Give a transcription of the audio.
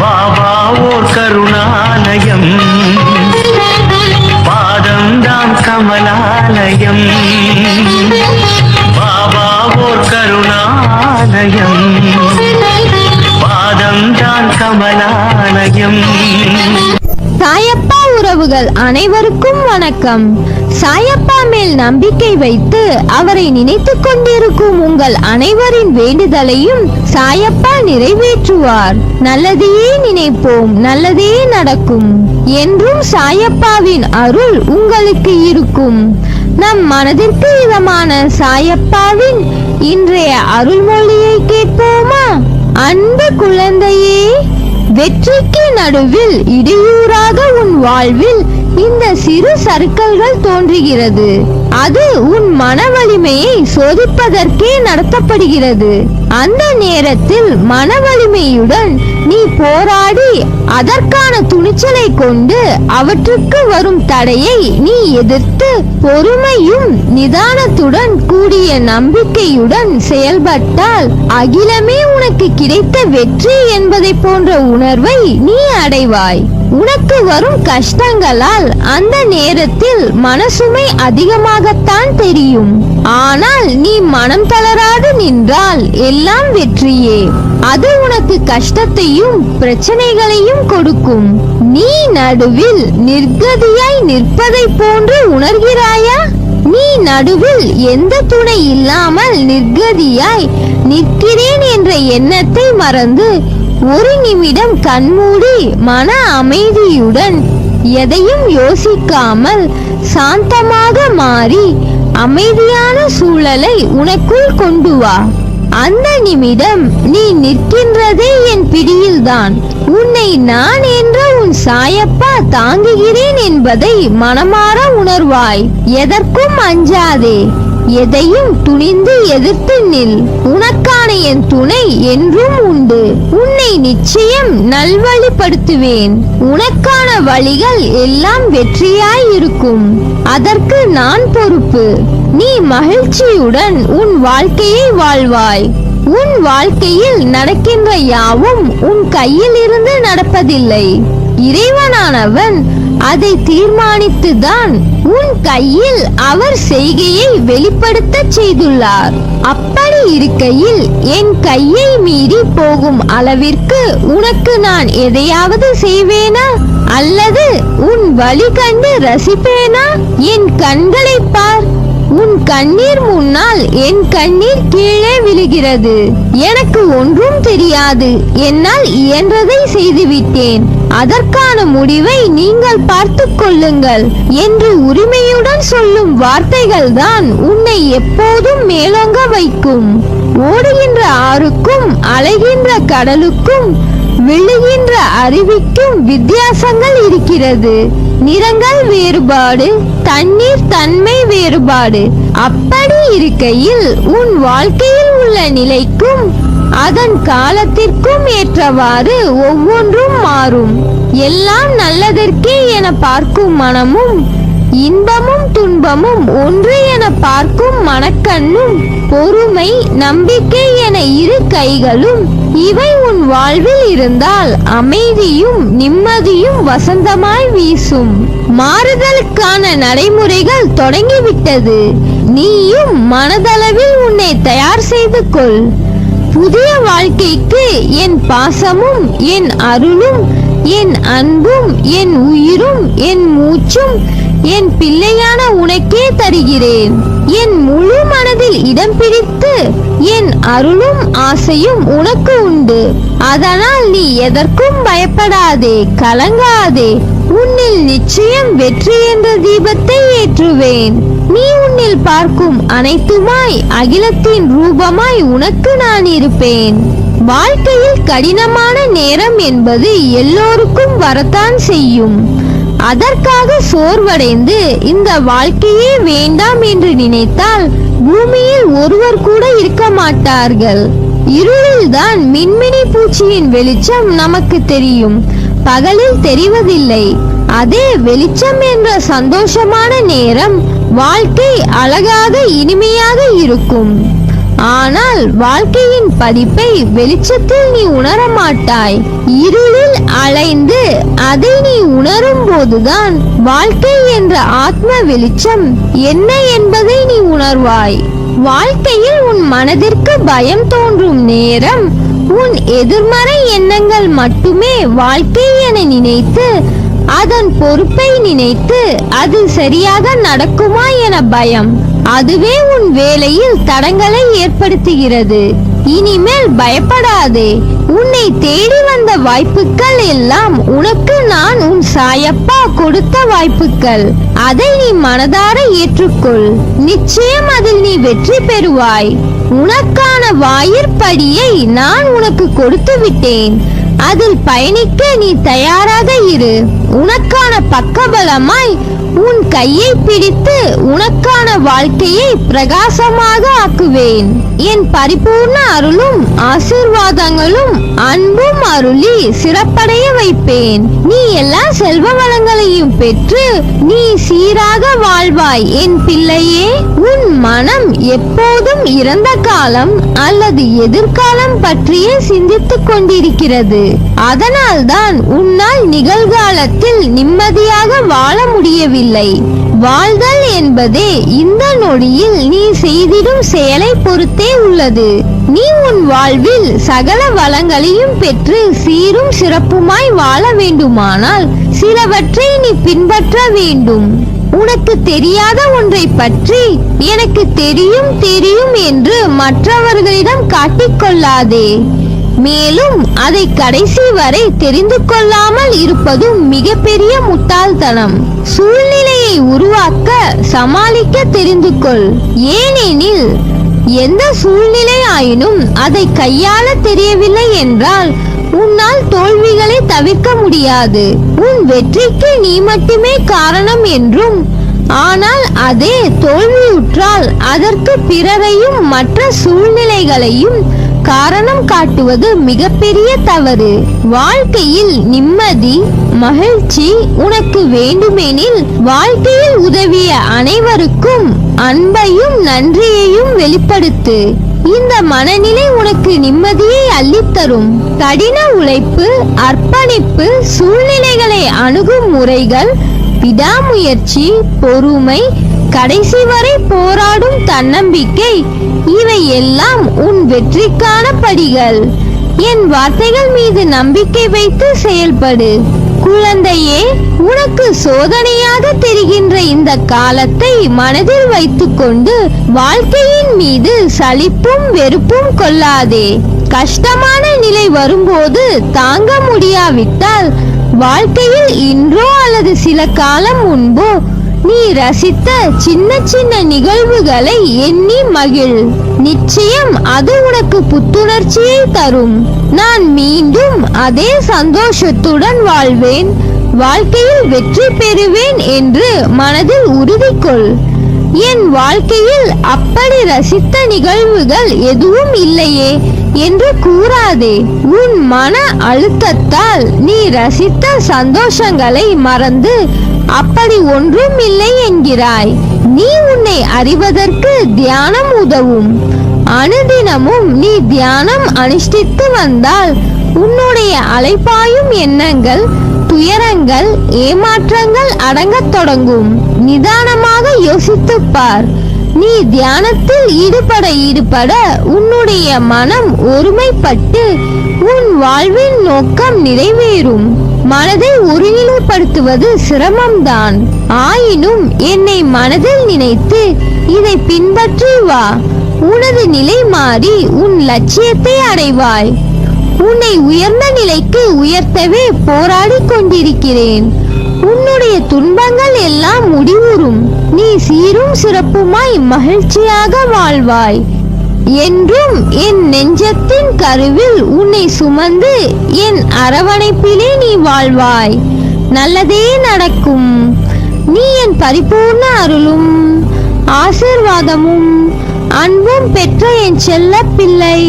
பாபா ஓர் கருணாலயம், பாதம்தான் கமலாலயம். பாபா ஓர் கருணாலயம், பாதம்தான் கமலாலயம். சாயப்பா உறவுகள் அனைவருக்கும் வணக்கம். சாயப்பா மேல் நம்பிக்கை வைத்து அவரை நினைத்துக் கொண்டிருக்கும் உங்கள் அனைவரின் வேண்டுதலையும் சாயப்பா நிறைவேற்றுவார். நல்லதையே நினைப்போம், நல்லதே நடக்கும் என்றும் சாயப்பாவின் அருள் உங்களுக்கு இருக்கும். நம் மனதிற்கு இதமான சாயப்பாவின் இன்றைய அருள்மொழியை கேட்போமா? அன்பு குழந்தையே, வெற்றிக்கு நடுவில் இடையூறாக உன் வாழ்வில் இந்த சிறு சறுக்கல்கள் தோன்றுகிறது. அது உன் மன வலிமையை சோதிப்பதற்கே நடத்தப்படுகிறது. அந்த நேரத்தில் மன வலிமையுடன் நீ போராடி அதற்கான துணிச்சலை கொண்டு அவற்றுக்கு வரும் தடையை நீ எதிர்த்து பொறுமையும் நிதானத்துடன் கூடிய நம்பிக்கையுடன் செயல்பட்டால் அகிலமே உனக்கு கிடைத்த வெற்றி என்பதை போன்ற உணர்வை நீ அடைவாய். உனக்கு வரும் கஷ்டங்களால் அந்த நேரத்தில் மனசுமை அதிகமாகத்தான் தெரியும். ஆனால் நீ மனம் தளராது நின்றால் எல்லாம் வெற்றியே. அது உனக்கு கஷ்டத்தையும் பிரச்சனைகளையும் கொடுக்கும். நீ நடுவில் நிர்கதியாய் நிற்பதை போன்று உணர்கிறாயா? நீ நடுவில் எந்த துணை இல்லாமல் நிர்கதியாய் நிற்கிறேன் என்ற எண்ணத்தை மறந்து ஒரு நிமிடம் கண்மூடி மன அமைதியுடன் எதையும் யோசிக்காமல் சாந்தமாக மாறி அமைதியான சூழலை உனக்குள் கொண்டு வா. அந்த நிமிடம் நீ நிற்கின்றதே என் பிடியில்தான். உன்னை நான் என்ற உன் சாயப்பா தாங்குகிறேன் என்பதை மனமாற உணர்வாய். எதற்கும் அஞ்சாதே, எதையும் துணிந்து எதிர்த்து நில். உனக்கான என் துணை என்றும் உண்டு. உன்னை நிச்சயம் நல்வழிப்படுத்துவேன். உனக்கான வழிகள் எல்லாம் வெற்றியாய் இருக்கும். அதற்கு நான் பொறுப்பு. நீ மகிழ்ச்சியுடன் உன் வாழ்க்கையை வாழ்வாய். உன் வாழ்க்கையில் நடக்கின்ற யாவும் உன் கையில் இருந்து நடப்பதில்லை. இறைவனானவன் அதை தீர்மானித்துதான் உன் கையில் அவர் செய்கையை வெளிப்படுத்த செய்துள்ளார். அப்படி இருக்கையில் என் கையை மீறி போகும் அளவிற்கு உனக்கு நான் எதையாவது செய்வேனா? அல்லது உன் வழி கண்டு ரசிப்பேனா? என் கண்களை பார். உன் கண்ணீர் முன்னால் என் கண்ணீர் கீழே விழுகிறது. எனக்கு ஒன்றும் தெரியாது, என்னால் இயன்றதை செய்துவிட்டேன், அதற்கான முடிவை நீங்கள் பார்த்துக் கொள்ளுங்கள் என்று உரிமையுடன் சொல்லும் வார்த்தைகள் தான் உன்னை எப்போதும் மேலோங்க வைக்கும். ஓடுகின்ற ஆறுக்கும் அலைகின்ற கடலுக்கும் விழுகின்ற அருவிக்கும் வித்தியாசங்கள் இருக்கிறது. நிறங்கள் வேறுபாடு, தண்ணீர் தன்மை வேறுபாடு. அப்படி இருக்கையில் உன் வாழ்க்கையில் உள்ள நிலைக்கும் அதன் காலத்திற்கும் ஏற்றவாறு ஒவ்வொன்றும் மாறும். எல்லாம் நல்லதற்கே என பார்க்கும் மனமும் இன்பமும் துன்பமும் ஒன்று என பார்க்கும் மனக்கண்ணும் பொறுமை நம்பிக்கை என இரு கைகளும் இவை உன் வாழ்வில் இருந்தால் அமைதியும் நிம்மதியும் வசந்தமாய் வீசும். மாறுதலுக்கான நடைமுறைகள் தொடங்கிவிட்டது. நீயும் மனதளவில் உன்னை தயார் செய்து கொள். புதிய வாழ்க்கைக்கு என் பாசமும் என் அருளும் என் அன்பும் என் உயிரும் என் மூச்சும் என் பிள்ளையான உனக்கே தருகிறேன். என் முழு மனதில் இடம் பிடித்து என் அருளும் ஆசையும் உனக்கு உண்டு. அதனால் நீ எதற்கும் பயப்படாதே, கலங்காதே. உன்னில் நிச்சயம் வெற்றி என்ற தீபத்தை ஏற்றுவேன். நீ உன்னில் பார்க்கும் அனைத்துமாய் அகிலத்தின் ரூபமாய் உனக்கு நான் இருப்பேன். வாழ்க்கையில் கடினமான நேரம் என்பது எல்லோருக்கும் வரத்தான் செய்யும். அதற்காக சோர்வடைந்து இந்த வாழ்க்கையே வேண்டாம் என்று நினைத்தால் பூமியில் ஒருவர் கூட இருக்க மாட்டார்கள். இருளில்தான் மின்மினி பூச்சியின் வெளிச்சம் நமக்கு தெரியும், பகலில் தெரிவதில்லை. அதே வெளிச்சம் என்ற சந்தோஷமான நேரம் வாழ்க்கை அழகாக இனிமையாக இருக்கும். ஆனால் வாழ்க்கையின் பதிப்பை வெளிச்சத்தில் நீ உணர மாட்டாய். இருளில் அலைந்து அதை நீ உணரும் போதுதான் வாழ்க்கை என்ற ஆத்ம வெளிச்சம் என்ன என்பதை நீ உணர்வாய். வாழ்க்கையில் உன் மனதிற்கு பயம் தோன்றும் நேரம் உன் எதிர்மறை எண்ணங்கள் மட்டுமே வாழ்க்கை என நினைத்து அதன் பொறுப்பை நினைத்து அது சரியாக நடக்குமா என பயம், அதுவே உன் வேலையில் தடங்களை ஏற்படுத்துகிறது. இனிமேல் பயப்படாதே. உன்னை தேடி வந்த வாய்ப்புகள் எல்லாம் உனக்கு நான் உன் சாயப்பா கொடுத்த வாய்ப்புகள். அதை நீ மனதார ஏற்றுக்கொள். நிச்சயம் அதில் நீ வெற்றி பெறுவாய். உனக்கான வாயிற்படியை நான் உனக்கு கொடுத்து விட்டேன். அதில் பயணிக்க நீ தயாராக இரு. உனக்கான பக்கபலமாய் உன் கையை பிடித்து உனக்கான வாழ்க்கையை பிரகாசமாக ஆக்குவேன். என் பரிபூர்ண அருளும் ஆசீர்வாதங்களும் அன்பும் அருளி சிறப்படைய வைப்பேன். நீ எல்லா செல்வ வளங்களையும் பெற்று நீ சீராக வாழ்வாய் என் பிள்ளையே. உன் மனம் எப்போதும் இறந்த காலம் அல்லது எதிர்காலம் பற்றியே சிந்தித்துக் கொண்டிருக்கிறது. அதனால்தான் உன்னால் நிகழ்காலத்தில் நிம்மதியாக வாழ முடியவில்லை. வாழ்தல் என்பதே இந்த நொடியில் நீ செய்திடும் செயலை பொறுத்தே உள்ளது. நீ உன் வாழ்வில் சகல வளங்களையும் பெற்று சீரும் சிறப்புமாய் வாழ வேண்டுமானால் சிலவற்றை நீ பின்பற்ற வேண்டும். உனக்கு தெரியாத ஒன்றை பற்றி எனக்கு தெரியும் தெரியும் என்று மற்றவர்களிடம் காட்டிக்கொள்ளாதே. மேலும் அதை கடைசி வரை தெரிந்து கொள்ளாமல் இருப்பதும் மிகப்பெரிய முட்டாள்தனம். சூழ்நிலையை உருவாக்க சமாளிக்க தெரிந்து கொள். ஏனெனில் எந்த சூழ்நிலை ஆயினும் அதை கையாள தெரியவில்லை என்றால் உன்னால் தோல்விகளை தவிர்க்க முடியாது. உன் வெற்றிக்கு நீ மட்டுமே காரணம் என்றும், ஆனால் அதே தோல்வியுற்றால் அதற்கு பிறரையும் மற்ற சூழ்நிலைகளையும் காரணம் காட்டுவது மிகப்பெரிய தவறு. வாழ்க்கையில் நிம்மதி மகிழ்ச்சி உனக்கு வேண்டுமெனில் வாழ்க்கையில் உதவிய அனைவருக்கும் அன்பையும் நன்றியையும் வெளிப்படுத்து. இந்த மனநிலை உனக்கு நிம்மதியை அள்ளித்தரும். கடின உழைப்பு, அர்ப்பணிப்பு, சூழ்நிலைகளை அணுகும் முறைகள், விடாமுயற்சி, பொறுமை, கடைசி வரை போராடும் தன்னம்பிக்கை, இவை எல்லாம் உன் வெற்றிக்கான படிகள். என் வார்த்தைகள் மீது நம்பிக்கை வைத்து செயல்படு. குழந்தையே, உனக்கு சோதனையாக தெரிகின்ற இந்த காலத்தை மனதில் வைத்துக்கொண்டு வாழ்க்கையின் மீது சலிப்பும் வெறுப்பும் கொள்ளாதே. கஷ்டமான நிலை வரும்போது தாங்க முடியாவிட்டால் வாழ்க்கையில் இன்றோ அல்லது சில காலம் முன்போ நீ ரசித்த சின்ன சின்ன நிகழ்வுகளை எண்ணி மகிழ். நிச்சயம் அது உனக்கு புத்துணர்ச்சியை தரும். நான் மீண்டும் அதே சந்தோஷத்துடன் வாழ்வேன், வாழ்க்கையில் வெற்றி பெறுவேன் என்று மனதில் உறுதி கொள். என் வாழ்க்கையில் அப்படி ரசித்த நிகழ்வுகள் எதுவும் இல்லையே என்று கூறாதே. உன் மன அழுத்தத்தால் நீ ரசித்த சந்தோஷங்களை மறந்து அப்படி ஒன்றும் இல்லை என்கிறாய். நீ உன்னை அறிவதற்கு தியானம் உதவும். அனுதினமும் நீ தியானம் அனுஷ்டித்து வந்தால் உன்னுடைய அலைபாயும் எண்ணங்கள், துயரங்கள், ஏமாற்றங்கள் அடங்கத் தொடங்கும். நிதானமாக யோசித்துப் பார். நீ தியானத்தில் ஈடுபட உன்னுடைய மனம் ஒருமைப்பட்டு உன் வாழ்வின் நோக்கம் நிறைவேறும். மனதை ஒருநிலைப்படுத்துவது சிரமம்தான். ஆயினும் என்னை மனதில் நினைத்து இதை பின்பற்றி வா. உனது நிலை மாறி உன் லட்சியத்தை அடைவாய். உன்னை உயர்ந்த நிலைக்கு உயர்த்தவே போராடி கொண்டிருக்கிறேன். உன்னுடைய துன்பங்கள் எல்லாம் முடிவுறும். நீ சீரும் சிறப்புமாய் மகிழ்ச்சியாக வாழ்வாய். என்றும் என் நெஞ்சத்தின் கருவில் உன்னை சுமந்து என் அரவணைப்பிலே நீ வாழ்வாய். நல்லதே நடக்கும். நீ என் பரிபூர்ண அருளும் ஆசீர்வாதமும் அன்பும் பெற்ற என் செல்ல பிள்ளை.